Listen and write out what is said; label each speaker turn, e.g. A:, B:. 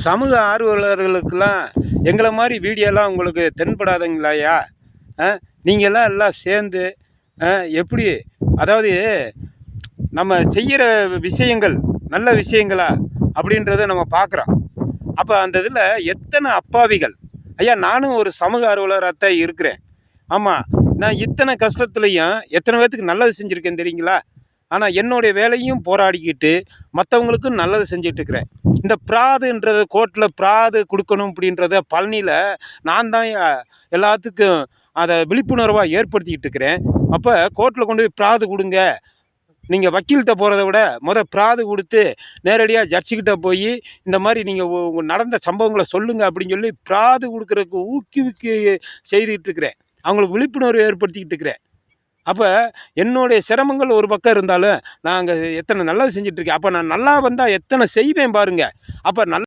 A: சமூக ஆர்வலர்களுக்கெல்லாம் எங்களை மாதிரி வீடியோலாம் உங்களுக்கு தென்படாதுங்களாயா? நீங்கள்லாம் எல்லாம் சேர்ந்து எப்படி, அதாவது நம்ம செய்கிற விஷயங்கள் நல்ல விஷயங்களா அப்படின்றத நம்ம பார்க்குறோம். அப்போ அந்த இதில் எத்தனை அப்பாவிகள், ஐயா நானும் ஒரு சமூக ஆர்வலராக தான் இருக்கிறேன். ஆமாம், நான் இத்தனை கஷ்டத்துலையும் எத்தனை பேர்த்துக்கு நல்லது செஞ்சுருக்கேன் தெரியுங்களா? ஆனால் என்னுடைய வேலையும் போராடிக்கிட்டு மற்றவங்களுக்கும் நல்லது செஞ்சிட்ருக்கிறேன். இந்த ப்ராதுன்றது கோர்ட்டில் ப்ராது கொடுக்கணும் அப்படின்றத பழனியில் நான் தான் எல்லாத்துக்கும் அதை விழிப்புணர்வாக ஏற்படுத்திக்கிட்டு இருக்கிறேன். அப்போ கோர்ட்டில் கொண்டு போய் ப்ராது கொடுங்க, நீங்கள் வக்கீல்கிட்ட போகிறத விட ப்ராது கொடுத்து நேரடியாக ஜட்ஜுக்கிட்ட போய் இந்த மாதிரி நீங்கள் நடந்த சம்பவங்களை சொல்லுங்கள் அப்படின்னு சொல்லி ப்ராது கொடுக்குறதுக்கு ஊக்குவிக்க செய்துக்கிட்டு இருக்கிறேன். அவங்களுக்கு விழிப்புணர்வு ஏற்படுத்திக்கிட்டு இருக்கிறேன். அப்போ என்னுடைய சிரமங்கள் ஒரு பக்கம் இருந்தாலும் நான் அங்கே எத்தனை நல்லது செஞ்சிட்ருக்கேன். அப்போ நான் நல்லா வந்தால் எத்தனை செய்வேன் பாருங்கள். அப்போ